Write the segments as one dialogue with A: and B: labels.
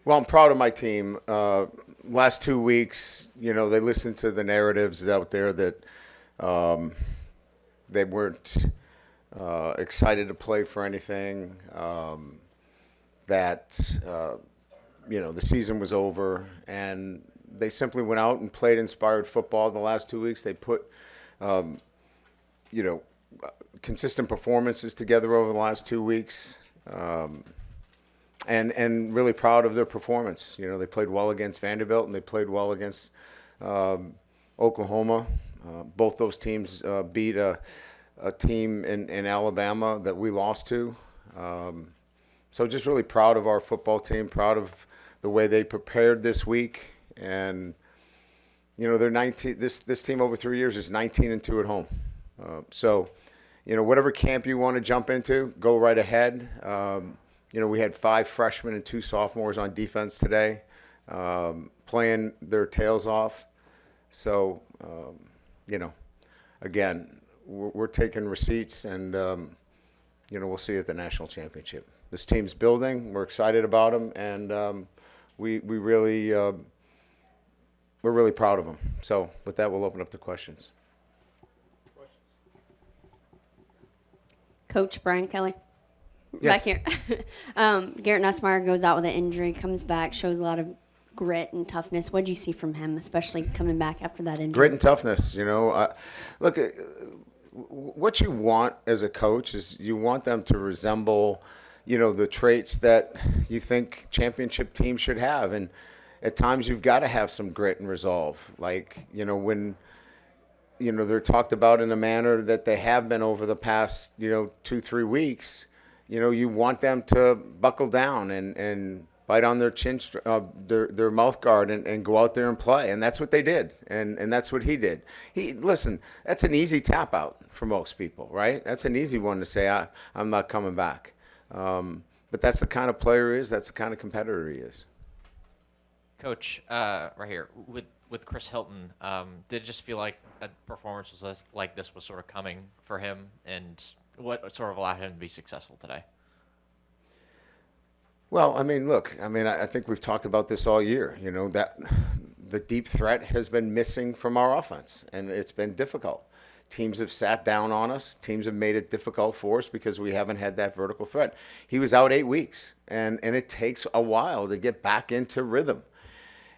A: Well, I'm proud of my team. Last 2 weeks, they listened to the narratives out there that they weren't excited to play for anything, that, the season was over, and they simply went out and played inspired football the last 2 weeks. They put, you know, consistent performances together over the last 2 weeks. And really proud of their performance. They played well against Vanderbilt and they played well against Oklahoma. Both those teams beat a team in Alabama that we lost to. So just really proud of our football team, proud of the way they prepared this week. And, they're 19. This team over 3 years is 19-2 at home. So, whatever camp you want to jump into, go right ahead. We had 5 freshmen and 2 sophomores on defense today, playing their tails off. So, again, we're taking receipts, and we'll see you at the national championship. This team's building. We're excited about them, and we're really proud of them. So, with that, we'll open up to questions.
B: Coach Brian Kelly.
A: Yes.
B: Back here. Garrett Nussmeier goes out with an injury, comes back, shows a lot of grit and toughness. What did you see from him, especially coming back after that injury?
A: Grit and toughness. Look, what you want as a coach is you want them to resemble, the traits that you think championship teams should have. And at times you've got to have some grit and resolve. Like, when they're talked about in a manner that they have been over the past, 2-3 weeks. You want them to buckle down and bite on their their mouth guard and go out there and play. And that's what they did. And that's what he did. Listen, that's an easy tap out for most people, right? That's an easy one to say, I'm not coming back. But that's the kind of player he is. That's the kind of competitor he is.
C: Coach, right here, with Chris Hilton, did it just feel like a performance like this was sort of coming for him, and what sort of allowed him to be successful today?
A: Well, I think we've talked about this all year, that the deep threat has been missing from our offense, and it's been difficult. Teams have sat down on us. Teams have made it difficult for us because we haven't had that vertical threat. He was out 8 weeks, and it takes a while to get back into rhythm.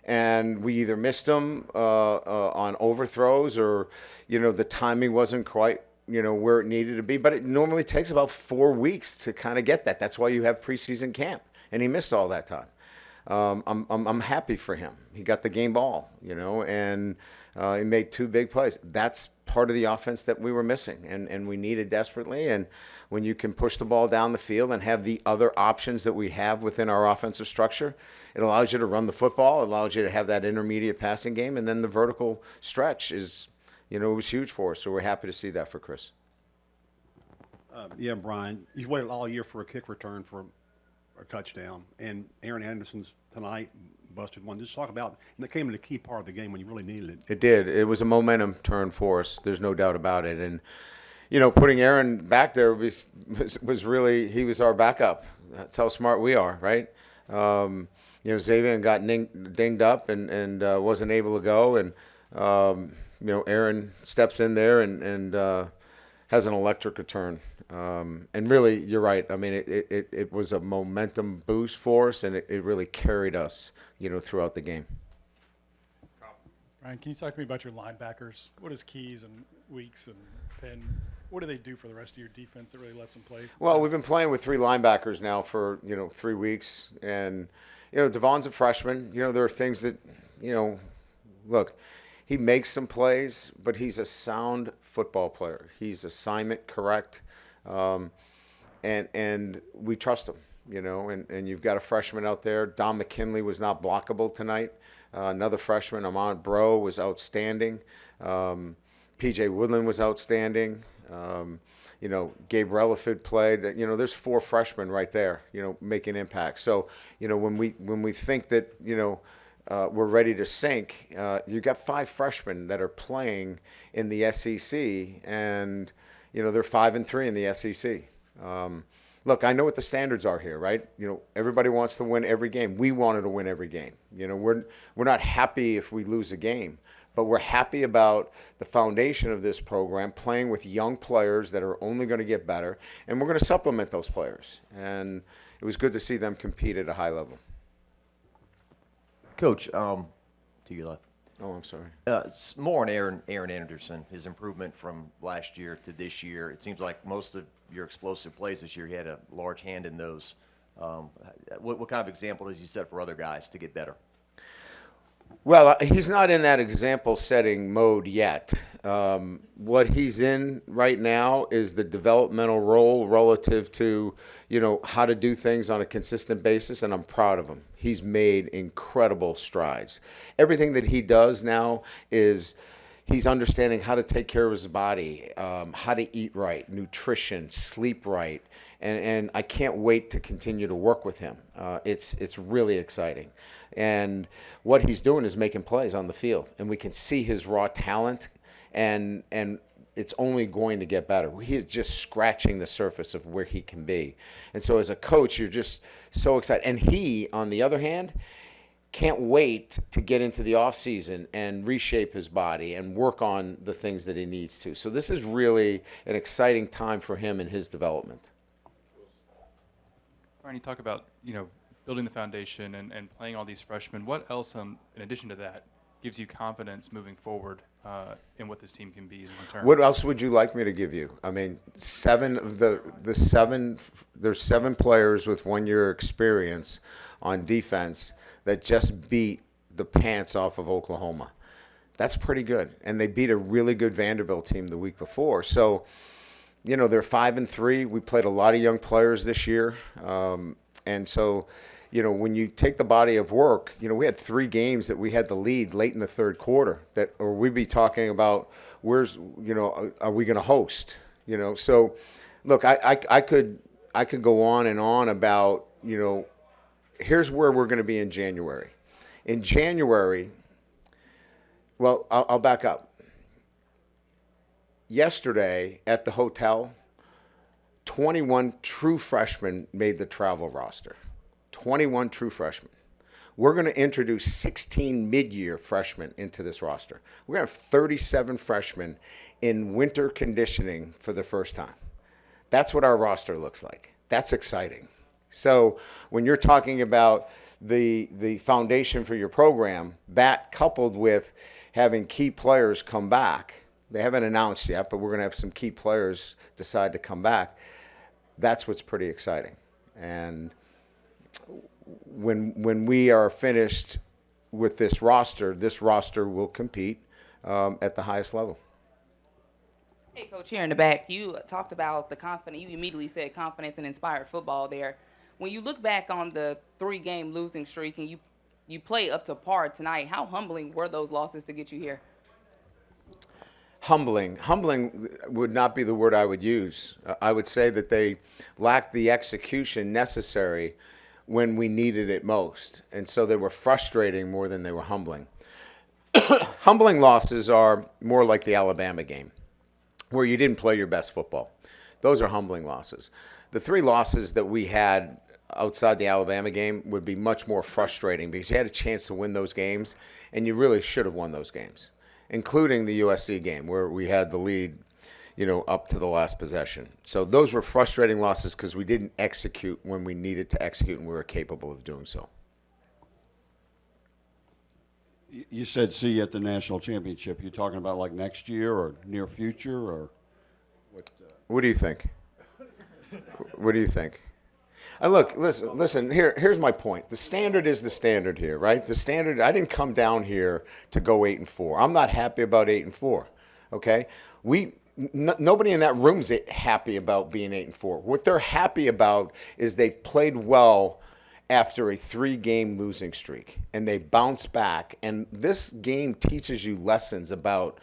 A: And we either missed him on overthrows or, the timing wasn't quite, where it needed to be. But it normally takes about 4 weeks to kind of get that. That's why you have preseason camp. And he missed all that time. I'm happy for him. He got the game ball, and he made 2 big plays. That's part of the offense that we were missing and we needed desperately. And when you can push the ball down the field and have the other options that we have within our offensive structure, it allows you to run the football, it allows you to have that intermediate passing game, and then the vertical stretch is, it was huge for us. So we're happy to see that for Chris.
D: Brian, you've waited all year for a kick return for a touchdown, and Aaron Anderson's tonight busted one. Just talk about, and it came in a key part of the game when you really needed it.
A: It did. It was a momentum turn for us. There's no doubt about it. And, putting Aaron back there was really, he was our backup. That's how smart we are, right? Xavier got dinged up and wasn't able to go. And, Aaron steps in there and has an electric return. And really, you're right. It was a momentum boost for us, and it really carried us, throughout the game.
E: Ryan, can you talk to me about your linebackers? What is Keys and Weeks and Penn? What do they do for the rest of your defense that really lets them play?
A: Well, we've been playing with 3 linebackers now for, 3 weeks. And, Devon's a freshman. There are things that, look, he makes some plays, but he's a sound football player. He's assignment correct. And we trust him, and you've got a freshman out there. Don McKinley was not blockable tonight. Another freshman, Amon Bro, was outstanding. P.J. Woodland was outstanding. Gabe Relaford played. There's 4 freshmen right there, making impact. So, when we think that, we're ready to sink, you've got 5 freshmen that are playing in the SEC, and, they're 5-3 in the SEC. look, I know what the standards are here, right? You know, everybody wants to win every game. We wanted to win every game. You know, we're not happy if we lose a game, but we're happy about the foundation of this program, playing with young players that are only going to get better, and we're going to supplement those players. And it was good to see them compete at a high level.
F: Coach, to your left.
A: Oh, I'm sorry.
F: It's more on Aaron Anderson, his improvement from last year to this year. It seems like most of your explosive plays this year, he had a large hand in those. What kind of example does he set for other guys to get better?
A: Well, he's not in that example-setting mode yet. What he's in right now is the developmental role relative to, you know, how to do things on a consistent basis, and I'm proud of him. He's made incredible strides. Everything that he does now is he's understanding how to take care of his body, how to eat right, nutrition, sleep right, and I can't wait to continue to work with him. It's really exciting. And what he's doing is making plays on the field, and we can see his raw talent, and it's only going to get better. He is just scratching the surface of where he can be. And so as a coach, you're just so excited. And he, on the other hand, can't wait to get into the offseason and reshape his body and work on the things that he needs to. So this is really an exciting time for him in his development.
G: Ryan, you talk about, you know, building the foundation and playing all these freshmen. What else, in addition to that, gives you confidence moving forward in what this team can be long term?
A: What else would you like me to give you? I mean, there's 7 players with 1 year experience on defense that just beat the pants off of Oklahoma. That's pretty good. And they beat a really good Vanderbilt team the week before. So, you know, they're 5-3. We played a lot of young players this year. And so, you know, when you take the body of work, you know, we had 3 games that we had the lead late in the third quarter or we'd be talking about are we going to host, you know? So look, I could go on and on about, you know, here's where we're going to be in January. In January, well, I'll back up. Yesterday at the hotel, 21 true freshmen made the travel roster. 21 true freshmen. We're going to introduce 16 mid-year freshmen into this roster. We're going to have 37 freshmen in winter conditioning for the first time. That's what our roster looks like. That's exciting. So when you're talking about the foundation for your program, that coupled with having key players come back, they haven't announced yet, but we're going to have some key players decide to come back. That's what's pretty exciting. And when we are finished with this roster will compete at the highest level.
H: Hey, Coach, here in the back, you talked about the confidence. You immediately said confidence and inspired football there. When you look back on the 3-game losing streak and you play up to par tonight, how humbling were those losses to get you here?
A: Humbling would not be the word I would use. I would say that they lacked the execution necessary when we needed it most. And so they were frustrating more than they were humbling. Humbling losses are more like the Alabama game, where you didn't play your best football. Those are humbling losses. The 3 losses that we had outside the Alabama game would be much more frustrating because you had a chance to win those games, and you really should have won those games, including the USC game where we had the lead, you know, up to the last possession. So those were frustrating losses because we didn't execute when we needed to execute, and we were capable of doing so.
I: You said see you at the national championship. You talking about like next year or near future or what?
A: What do you think? What do you think? Look, listen. Here's my point. The standard is the standard here, right? The standard. I didn't come down here to go 8-4. I'm not happy about 8-4. Okay, nobody in that room's happy about being 8-4. What they're happy about is they've played well after a 3-game losing streak, and they bounce back. And this game teaches you lessons about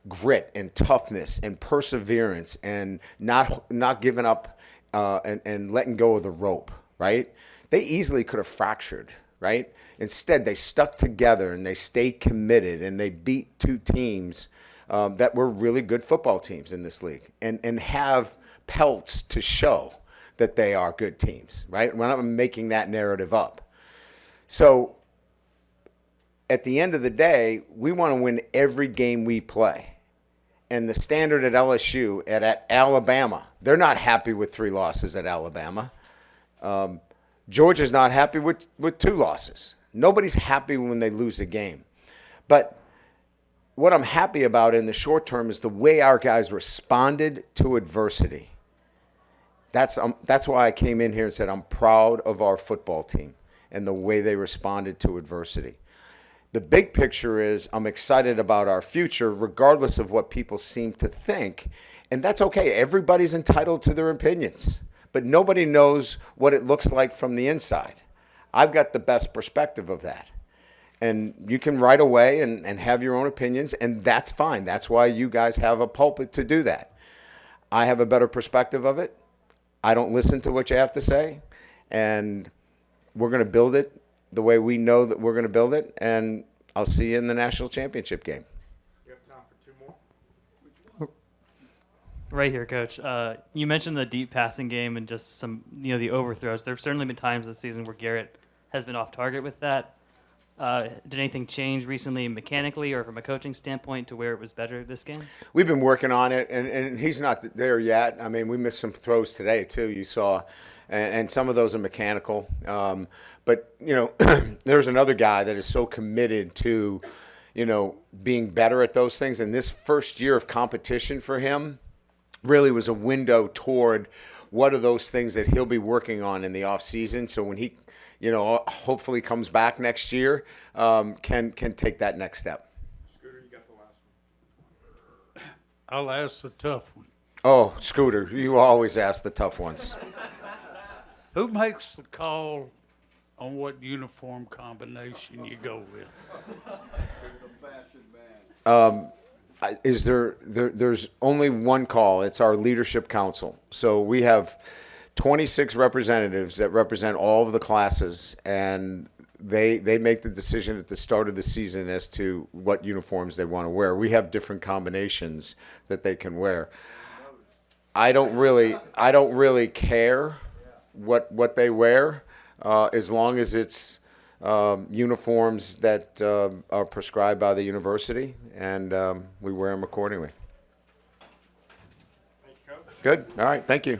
A: grit and toughness and perseverance and not giving up and letting go of the rope, right? They easily could have fractured, right? Instead, they stuck together and they stayed committed, and they beat 2 teams that were really good football teams in this league and have pelts to show that they are good teams, right? We're not making that narrative up. So at the end of the day, we want to win every game we play. And the standard at LSU, at Alabama, they're not happy with 3 losses at Alabama. Georgia's not happy with 2 losses. Nobody's happy when they lose a game. But what I'm happy about in the short term is the way our guys responded to adversity. That's why I came in here and said I'm proud of our football team and the way they responded to adversity. The big picture is I'm excited about our future regardless of what people seem to think. And that's okay. Everybody's entitled to their opinions. But nobody knows what it looks like from the inside. I've got the best perspective of that. And you can write away and have your own opinions, and that's fine. That's why you guys have a pulpit to do that. I have a better perspective of it. I don't listen to what you have to say, and we're going to build it the way we know that we're going to build it, and I'll see you in the national championship game.
E: You have time for 2 more?
J: Right here, Coach. You mentioned the deep passing game and just some, the overthrows. There have certainly been times this season where Garrett has been off target with that. Did anything change recently mechanically or from a coaching standpoint to where it was better this game?
A: We've been working on it, and he's not there yet. I mean, we missed some throws today, too, you saw, and some of those are mechanical. But, there's another guy that is so committed to, being better at those things. And this first year of competition for him really was a window toward what are those things that he'll be working on in the offseason. So when he hopefully comes back next year, can take that next step.
E: Scooter, you got the last one. I'll ask the tough one.
A: Oh, Scooter, you always ask the tough ones.
E: Who makes the call on what uniform combination you go with?
A: There's only one call. It's our leadership council. So we have 26 representatives that represent all of the classes, and they make the decision at the start of the season as to what uniforms they want to wear. We have different combinations that they can wear. I don't really care what they wear, as long as it's uniforms that are prescribed by the university, and we wear them accordingly. Good. All right. Thank you.